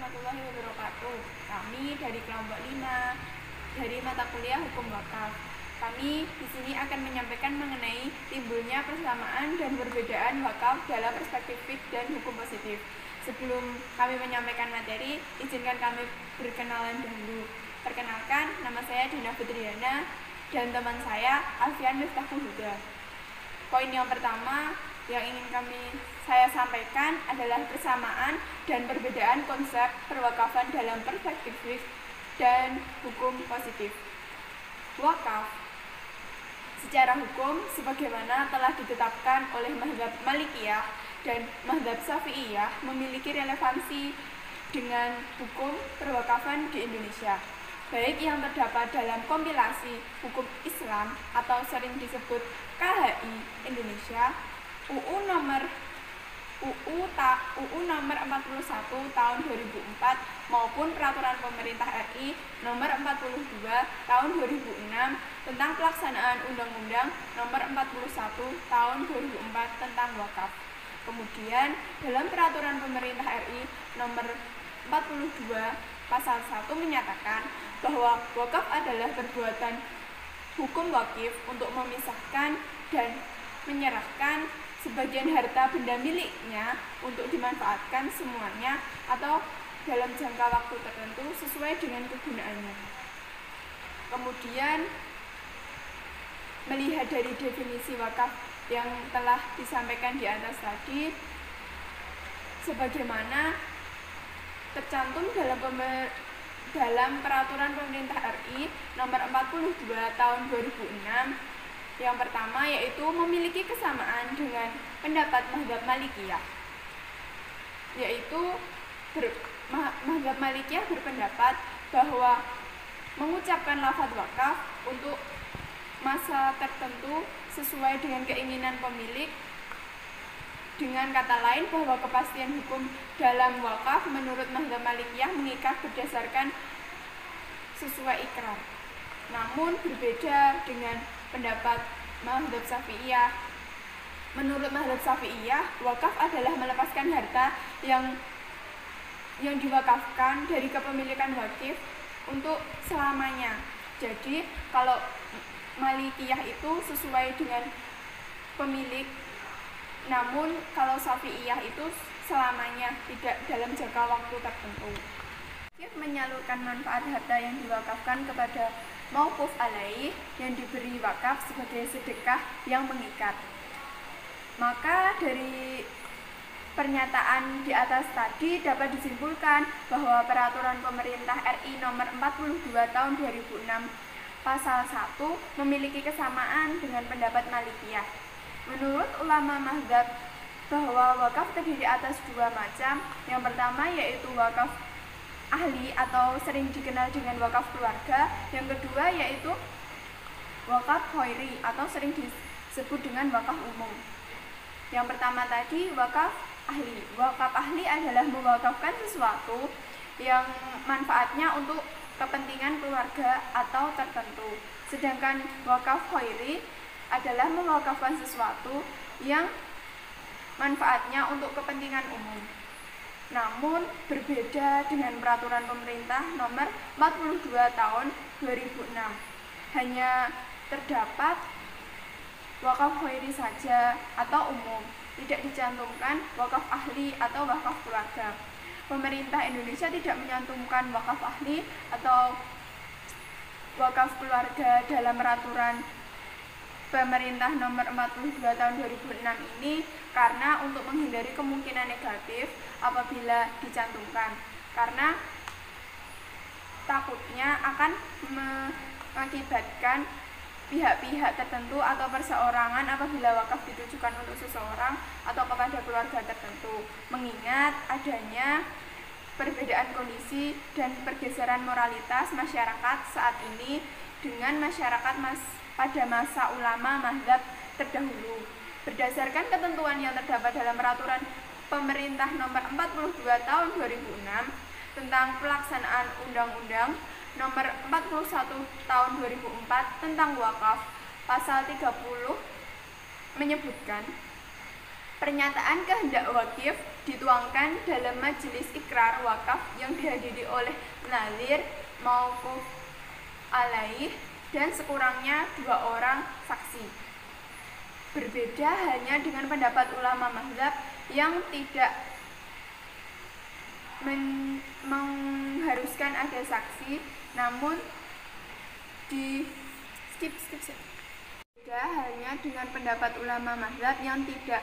warahmatullahi wabarakatuh. Kami dari kelompok 5 dari mata kuliah Hukum Wakaf. Kami di sini akan menyampaikan mengenai timbulnya persamaan dan perbedaan wakaf dalam perspektif fiqh dan hukum positif. Sebelum kami menyampaikan materi, izinkan kami berkenalan dahulu. Perkenalkan, nama saya Dina Fitriana dan teman saya Alfian Miftahul Huda. Poin yang pertama yang ingin saya sampaikan adalah persamaan dan perbedaan konsep perwakafan dalam perspektif fiqh dan hukum positif. Wakaf secara hukum sebagaimana telah ditetapkan oleh mazhab Malikiyah dan mazhab Syafi'iyah memiliki relevansi dengan hukum perwakafan di Indonesia, baik yang terdapat dalam kompilasi hukum Islam atau sering disebut KHI Indonesia, UU nomor 41 tahun 2004 maupun Peraturan Pemerintah RI nomor 42 tahun 2006 tentang pelaksanaan Undang-Undang nomor 41 tahun 2004 tentang wakaf. Kemudian dalam Peraturan Pemerintah RI nomor 42 pasal 1 menyatakan bahwa wakaf adalah perbuatan hukum wakif untuk memisahkan dan menyerahkan sebagian harta benda miliknya untuk dimanfaatkan semuanya atau dalam jangka waktu tertentu sesuai dengan kegunaannya. Kemudian melihat dari definisi wakaf yang telah disampaikan di atas tadi, sebagaimana tercantum dalam Peraturan Pemerintah RI nomor 42 tahun 2006. Yang pertama yaitu memiliki kesamaan dengan pendapat mazhab Malikiyah, yaitu mazhab Malikiyah berpendapat bahwa mengucapkan lafaz wakaf untuk masa tertentu sesuai dengan keinginan pemilik. Dengan kata lain, bahwa kepastian hukum dalam wakaf menurut mazhab Malikiyah mengikat berdasarkan sesuai ikrar. Namun berbeda dengan pendapat mazhab Syafi'iyah. Menurut mazhab Syafi'iyah, wakaf adalah melepaskan harta yang diwakafkan dari kepemilikan wakif untuk selamanya. Jadi kalau Malikiyah itu sesuai dengan pemilik, namun kalau Syafi'iyah itu selamanya, tidak dalam jangka waktu tertentu. Menyalurkan manfaat harta yang diwakafkan kepada mauquf alaih yang diberi wakaf sebagai sedekah yang mengikat. Maka dari pernyataan di atas tadi dapat disimpulkan bahwa Peraturan Pemerintah RI nomor 42 tahun 2006 pasal 1 memiliki kesamaan dengan pendapat Malikiyah. Menurut ulama mazhab bahwa wakaf terdiri atas dua macam. Yang pertama yaitu wakaf ahli atau sering dikenal dengan wakaf keluarga. Yang kedua yaitu wakaf khairi atau sering disebut dengan wakaf umum. Yang pertama tadi wakaf ahli. Wakaf ahli adalah mewakafkan sesuatu yang manfaatnya untuk kepentingan keluarga atau tertentu. Sedangkan wakaf khairi adalah mewakafkan sesuatu yang manfaatnya untuk kepentingan umum. Namun berbeda dengan Peraturan Pemerintah nomor 42 tahun 2006. Hanya terdapat wakaf khairi saja atau umum, tidak dicantumkan wakaf ahli atau wakaf keluarga. Pemerintah Indonesia tidak menyantumkan wakaf ahli atau wakaf keluarga dalam Peraturan Pemerintah nomor 42 tahun 2006 ini karena untuk menghindari kemungkinan negatif apabila dicantumkan, karena takutnya akan mengakibatkan pihak-pihak tertentu atau perseorangan apabila wakaf ditujukan untuk seseorang atau kepada keluarga tertentu, mengingat adanya perbedaan kondisi dan pergeseran moralitas masyarakat saat ini dengan masyarakat pada masa ulama mazhab terdahulu. Berdasarkan ketentuan yang terdapat dalam Peraturan Pemerintah nomor 42 tahun 2006 tentang pelaksanaan Undang-Undang nomor 41 tahun 2004 tentang wakaf, pasal 30 menyebutkan Pernyataan kehendak wakif dituangkan dalam majelis ikrar wakaf yang dihadiri oleh nazir, mauquf alaih, dan sekurangnya 2 orang saksi. Berbeda hanya dengan pendapat ulama mazhab yang tidak mengharuskan ada saksi, namun Beda halnya dengan pendapat ulama mazhab yang tidak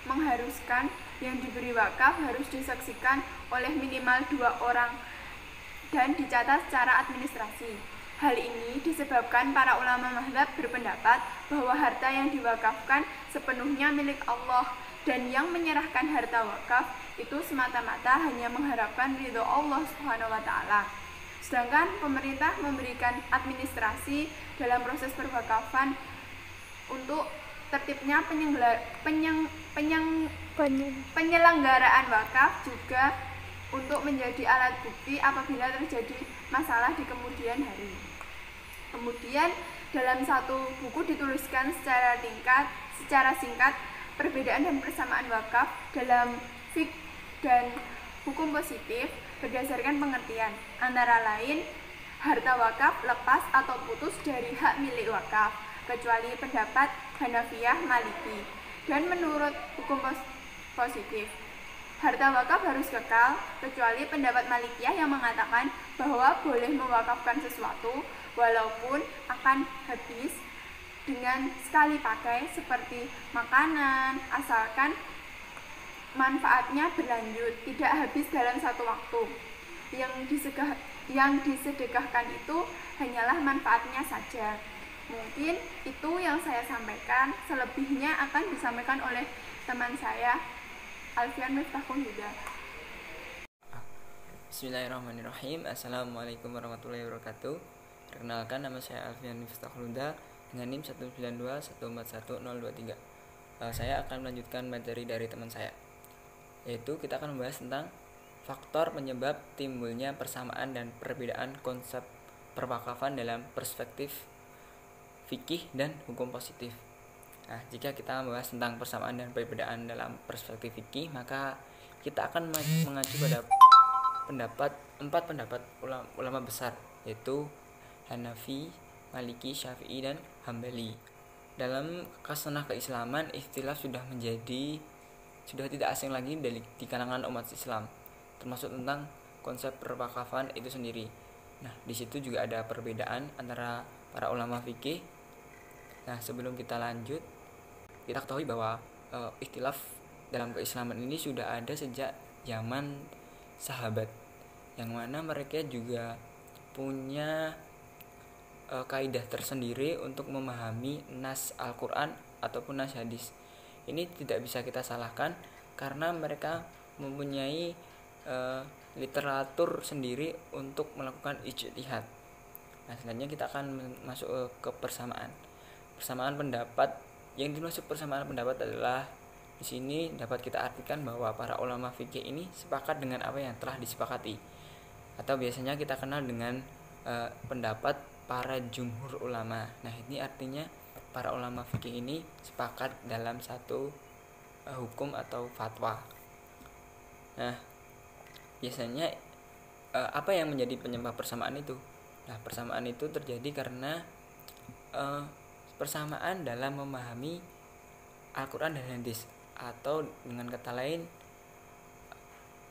mengharuskan yang diberi wakaf harus disaksikan oleh minimal 2 orang dan dicatat secara administrasi. Hal ini disebabkan para ulama mazhab berpendapat bahwa harta yang diwakafkan sepenuhnya milik Allah, dan yang menyerahkan harta wakaf itu semata-mata hanya mengharapkan ridho Allah SWT. Sedangkan pemerintah memberikan administrasi dalam proses perwakafan untuk tertibnya penyelenggaraan wakaf, juga untuk menjadi alat bukti apabila terjadi masalah di kemudian hari. Kemudian dalam satu buku dituliskan secara singkat perbedaan dan persamaan wakaf dalam fiqh dan hukum positif berdasarkan pengertian, antara lain harta wakaf lepas atau putus dari hak milik wakaf, kecuali pendapat Hanafiyah Maliki. Dan menurut hukum positif, harta wakaf harus kekal, kecuali pendapat Malikiyah yang mengatakan bahwa boleh mewakafkan sesuatu walaupun akan habis dengan sekali pakai seperti makanan, asalkan manfaatnya berlanjut, tidak habis dalam satu waktu. Yang disedekahkan itu hanyalah manfaatnya saja. Mungkin itu yang saya sampaikan, selebihnya akan disampaikan oleh teman saya, Alfian Miftahul Huda. Bismillahirrahmanirrahim. Assalamualaikum warahmatullahi wabarakatuh. Perkenalkan, nama saya Alfian Miftahul Huda dengan NIM 192141023. Saya akan melanjutkan materi dari teman saya, yaitu kita akan membahas tentang faktor penyebab timbulnya persamaan dan perbedaan konsep perwakafan dalam perspektif fikih dan hukum positif. Nah, jika kita membahas tentang persamaan dan perbedaan dalam perspektif fikih, maka kita akan mengacu pada empat pendapat ulama besar, yaitu Hanafi, Maliki, Syafi'i, dan Hambali. Dalam kasanah keislaman, ikhtilaf sudah tidak asing lagi di kalangan umat Islam, termasuk tentang konsep perwakafan itu sendiri. Nah, di situ juga ada perbedaan antara para ulama fikih. Nah, sebelum kita lanjut, kita ketahui bahwa ikhtilaf dalam keislaman ini sudah ada sejak zaman sahabat, yang mana mereka juga punya kaidah tersendiri untuk memahami nas Al-Quran ataupun nas hadis. Ini tidak bisa kita salahkan karena mereka mempunyai literatur sendiri untuk melakukan ijtihad. Nah, selanjutnya kita akan masuk ke persamaan pendapat. Yang dimaksud persamaan pendapat adalah di sini dapat kita artikan bahwa para ulama fikih ini sepakat dengan apa yang telah disepakati, atau biasanya kita kenal dengan pendapat para jumhur ulama. Nah, ini artinya para ulama fikih ini sepakat dalam satu hukum atau fatwa. Nah, biasanya apa yang menjadi penyebab persamaan itu? Nah, persamaan itu terjadi karena persamaan dalam memahami Al-Quran dan hadis, atau dengan kata lain,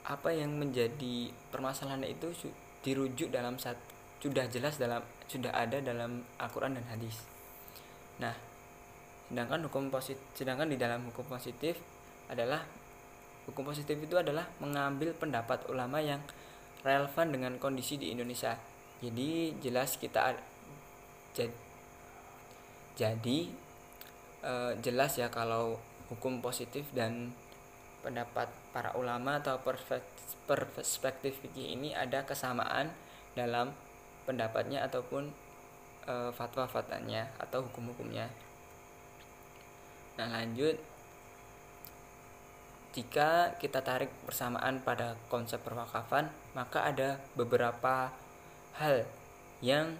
apa yang menjadi permasalahan itu dirujuk dalam sudah ada dalam Al-Quran dan hadis. Nah, sedangkan di dalam hukum positif itu adalah mengambil pendapat ulama yang relevan dengan kondisi di Indonesia. Jadi jelas ya kalau hukum positif dan pendapat para ulama atau perspektif fikih ini ada kesamaan dalam pendapatnya ataupun fatwa-fatwanya atau hukum-hukumnya. Nah, lanjut, jika kita tarik persamaan pada konsep perwakafan, maka ada beberapa hal yang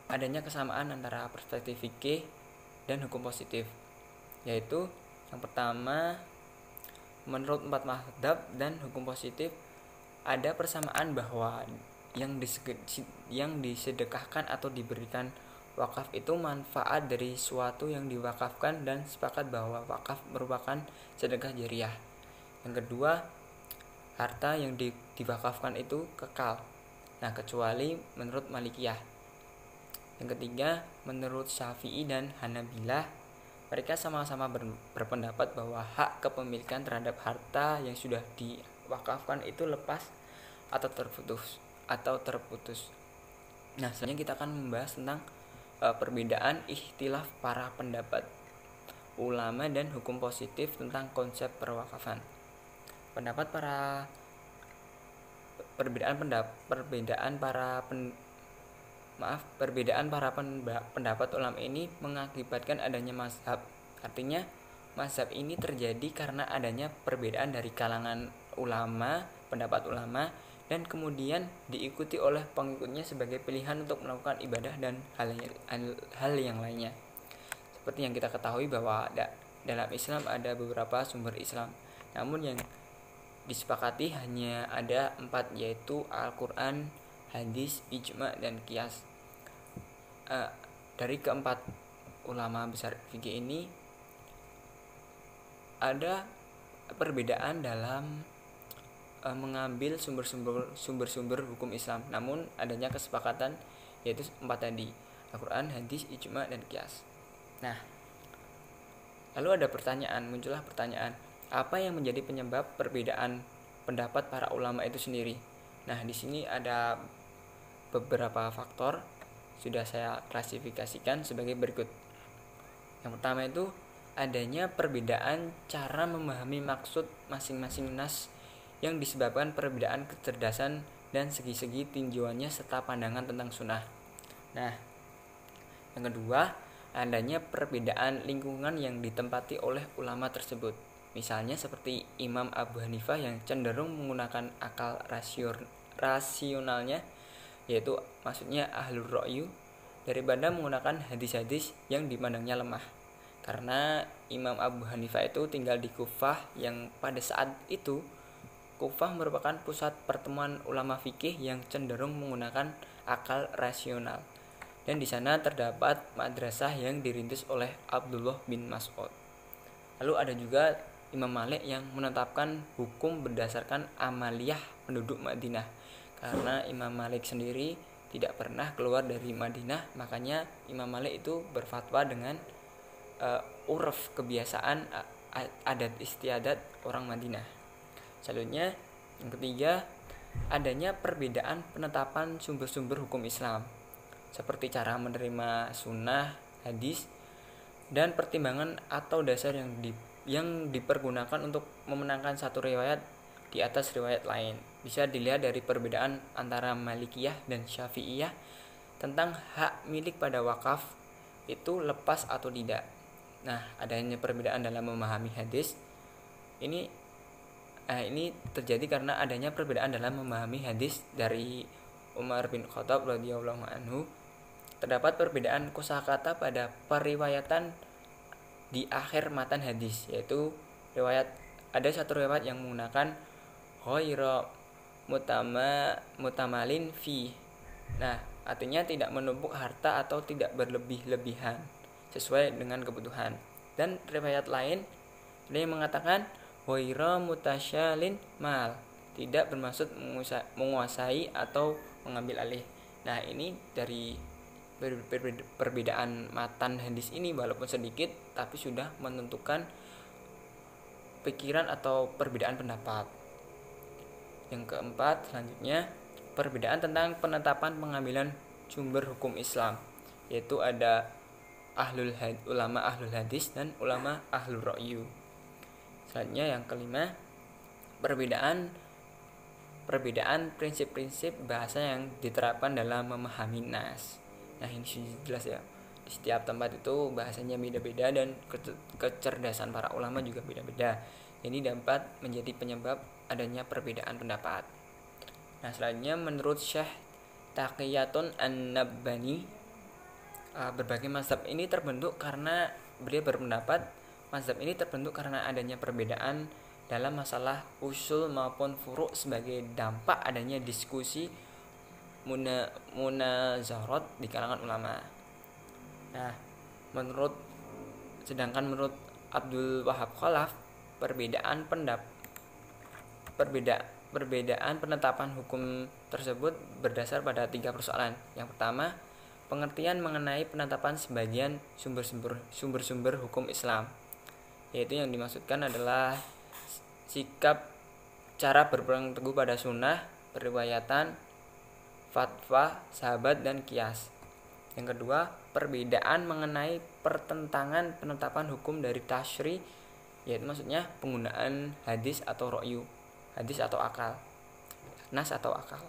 adanya kesamaan antara perspektif fikih dan hukum positif, yaitu Yang pertama, menurut 4 mazhab dan hukum positif ada persamaan bahwa yang disedekahkan atau diberikan wakaf itu manfaat dari suatu yang diwakafkan dan sepakat bahwa wakaf merupakan sedekah jariyah. Yang kedua, harta yang diwakafkan itu kekal. Nah, kecuali menurut Malikiyah. Yang ketiga, menurut Syafi'i dan Hanabilah, mereka sama-sama berpendapat bahwa hak kepemilikan terhadap harta yang sudah diwakafkan itu lepas atau terputus. Nah, selanjutnya kita akan membahas tentang perbedaan ikhtilaf para pendapat ulama dan hukum positif tentang konsep perwakafan. Perbedaan para pendapat ulama ini mengakibatkan adanya mazhab. Artinya, mazhab ini terjadi karena adanya perbedaan dari kalangan ulama, pendapat ulama, dan kemudian diikuti oleh pengikutnya sebagai pilihan untuk melakukan ibadah dan hal yang lainnya. Seperti yang kita ketahui bahwa dalam Islam ada beberapa sumber Islam, namun yang disepakati hanya ada 4, yaitu Al-Quran, hadis, ijma, dan qiyas. Dari keempat ulama besar fikih ini ada perbedaan dalam mengambil sumber-sumber hukum Islam, namun adanya kesepakatan yaitu 4 tadi, Al-Quran, hadis, ijma, dan qiyas. Nah, lalu muncullah pertanyaan, apa yang menjadi penyebab perbedaan pendapat para ulama itu sendiri? Nah, di sini ada beberapa faktor, sudah saya klasifikasikan sebagai berikut. Yang pertama itu adanya perbedaan cara memahami maksud masing-masing nas yang disebabkan perbedaan kecerdasan dan segi-segi tinjauannya serta pandangan tentang sunnah. Nah, yang kedua, adanya perbedaan lingkungan yang ditempati oleh ulama tersebut. Misalnya seperti Imam Abu Hanifah yang cenderung menggunakan akal rasionalnya, yaitu maksudnya ahlur ra'yu, daripada menggunakan hadis-hadis yang dipandangnya lemah. Karena Imam Abu Hanifah itu tinggal di Kufah, yang pada saat itu Kufah merupakan pusat pertemuan ulama fikih yang cenderung menggunakan akal rasional. Dan di sana terdapat madrasah yang dirintis oleh Abdullah bin Mas'ud. Lalu ada juga Imam Malik yang menetapkan hukum berdasarkan amaliyah penduduk Madinah. Karena Imam Malik sendiri tidak pernah keluar dari Madinah, makanya Imam Malik itu berfatwa dengan urf, kebiasaan, adat istiadat orang Madinah. Selanjutnya, yang ketiga, adanya perbedaan penetapan sumber-sumber hukum Islam, seperti cara menerima sunnah, hadis, dan pertimbangan atau dasar yang dipergunakan untuk memenangkan satu riwayat di atas riwayat lain. Bisa dilihat dari perbedaan antara Malikiyah dan Syafi'iyah tentang hak milik pada wakaf itu lepas atau tidak. Nah, adanya perbedaan dalam memahami hadis ini terjadi karena adanya perbedaan dalam memahami hadis dari Umar bin Khattab radhiyallahu anhu. Terdapat perbedaan kosakata pada periwayatan di akhir matan hadis, yaitu ada satu riwayat yang menggunakan ghaira mutamalin fi. Nah, artinya tidak menumpuk harta atau tidak berlebih-lebihan sesuai dengan kebutuhan. Dan riwayat lain ada yang mengatakan ghaira mutasyalin mal, tidak bermaksud menguasai atau mengambil alih. Nah, ini dari perbedaan matan hadis ini walaupun sedikit tapi sudah menentukan pikiran atau perbedaan pendapat. Yang keempat, selanjutnya perbedaan tentang penetapan pengambilan sumber hukum Islam, yaitu ada ulama ahlul hadis dan ulama ahlul ra'yu. Selanjutnya yang kelima, perbedaan prinsip-prinsip bahasa yang diterapkan dalam memahami nas. Nah, ini sudah jelas ya. Di setiap tempat itu bahasanya beda-beda dan kecerdasan para ulama juga beda-beda. Ini dapat menjadi penyebab adanya perbedaan pendapat. Nah, selanjutnya menurut Syekh Taqiyatun An-Nabbani, berbagai mazhab ini terbentuk karena beliau berpendapat mazhab ini terbentuk karena adanya perbedaan dalam masalah usul maupun furu' sebagai dampak adanya diskusi munazarat di kalangan ulama. Nah, sedangkan menurut Abdul Wahab Khalaf, perbedaan penetapan hukum tersebut berdasar pada 3 persoalan. Yang pertama, pengertian mengenai penetapan sebagian sumber-sumber hukum Islam, yaitu yang dimaksudkan adalah sikap cara berpegang teguh pada sunnah, periwayatan, fatwa, sahabat, dan qiyas. Yang kedua, perbedaan mengenai pertentangan penetapan hukum dari tasyri, yaitu maksudnya penggunaan hadis atau ro'yu, hadis atau akal, nas atau akal.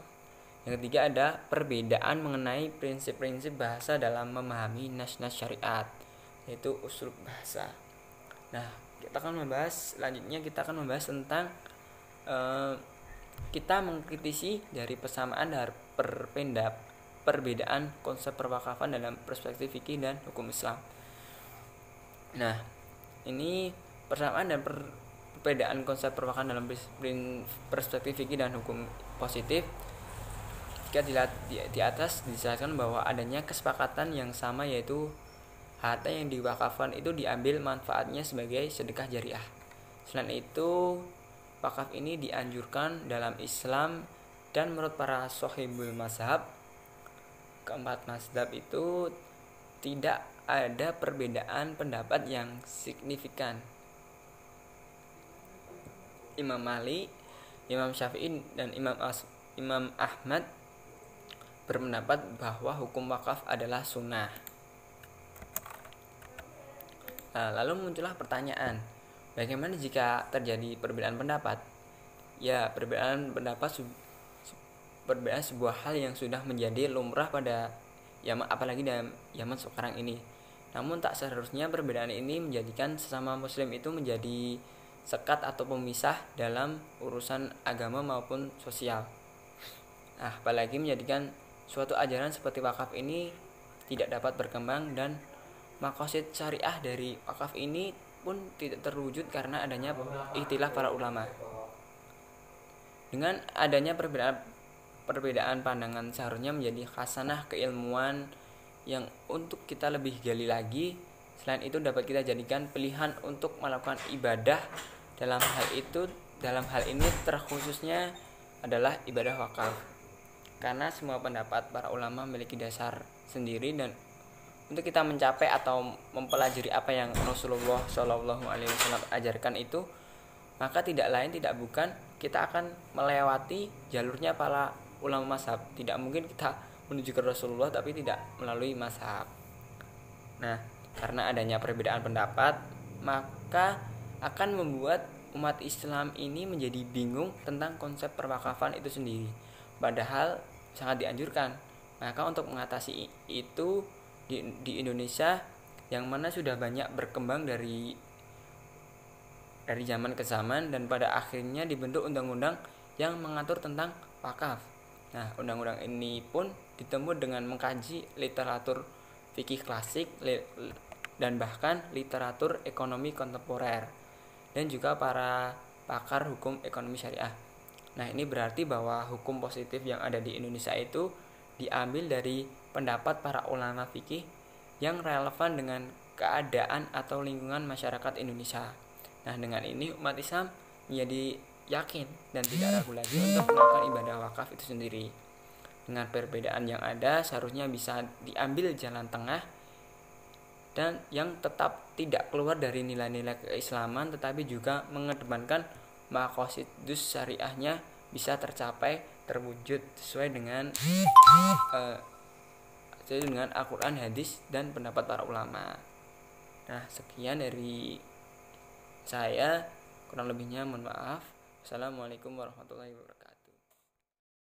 Yang ketiga ada perbedaan mengenai prinsip-prinsip bahasa dalam memahami nas-nas syariat, yaitu usul bahasa. Nah, selanjutnya kita akan membahas tentang kita mengkritisi dari persamaan dan perbedaan konsep perwakafan dalam perspektif fikih dan hukum Islam. Nah, ini persamaan dan perbedaan konsep perwakafan dalam perspektif fikih dan hukum positif. Jika dilihat di atas dijelaskan bahwa adanya kesepakatan yang sama, yaitu harta yang diwakafkan itu diambil manfaatnya sebagai sedekah jariah. Selain itu, wakaf ini dianjurkan dalam Islam, dan menurut para sahibul mazhab, keempat mazhab itu tidak ada perbedaan pendapat yang signifikan. Imam Malik, Imam Syafi'i, dan Imam Ahmad berpendapat bahwa hukum wakaf adalah sunnah. Nah, lalu muncullah pertanyaan, bagaimana jika terjadi perbedaan pendapat? Ya, perbedaan sebuah hal yang sudah menjadi lumrah pada Yaman, apalagi dalam Yaman sekarang ini. Namun tak seharusnya perbedaan ini menjadikan sesama muslim itu menjadi sekat atau pemisah dalam urusan agama maupun sosial. Nah, apalagi menjadikan suatu ajaran seperti wakaf ini tidak dapat berkembang, dan maqasid syariah dari wakaf ini pun tidak terwujud karena adanya ikhtilaf para ulama. Dengan adanya perbedaan pandangan seharusnya menjadi khasanah keilmuan yang untuk kita lebih gali lagi. Selain itu dapat kita jadikan pilihan untuk melakukan ibadah. Dalam hal ini terkhususnya adalah ibadah wakaf. Karena semua pendapat para ulama memiliki dasar sendiri, dan untuk kita mencapai atau mempelajari apa yang Rasulullah SAW ajarkan itu, maka tidak lain tidak bukan kita akan melewati jalurnya para ulama mazhab. Tidak mungkin kita menuju ke Rasulullah tapi tidak melalui mazhab. Nah, karena adanya perbedaan pendapat, maka akan membuat umat Islam ini menjadi bingung tentang konsep perwakafan itu sendiri, padahal sangat dianjurkan. Maka untuk mengatasi itu di Indonesia, yang mana sudah banyak berkembang dari zaman ke zaman, dan pada akhirnya dibentuk undang-undang yang mengatur tentang wakaf. Nah, undang-undang ini pun ditempuh dengan mengkaji literatur fikih klasik dan bahkan literatur ekonomi kontemporer, dan juga para pakar hukum ekonomi syariah. Nah, ini berarti bahwa hukum positif yang ada di Indonesia itu diambil dari pendapat para ulama fikih yang relevan dengan keadaan atau lingkungan masyarakat Indonesia. Nah, dengan ini umat Islam menjadi yakin dan tidak ragu lagi untuk melakukan ibadah wakaf itu sendiri. Dengan perbedaan yang ada, seharusnya bisa diambil jalan tengah dan yang tetap tidak keluar dari nilai-nilai keislaman, tetapi juga mengedepankan maqasidus syariahnya bisa terwujud sesuai dengan Al-Quran, hadis, dan pendapat para ulama. Nah, sekian dari saya, kurang lebihnya mohon maaf. Assalamualaikum warahmatullahi wabarakatuh.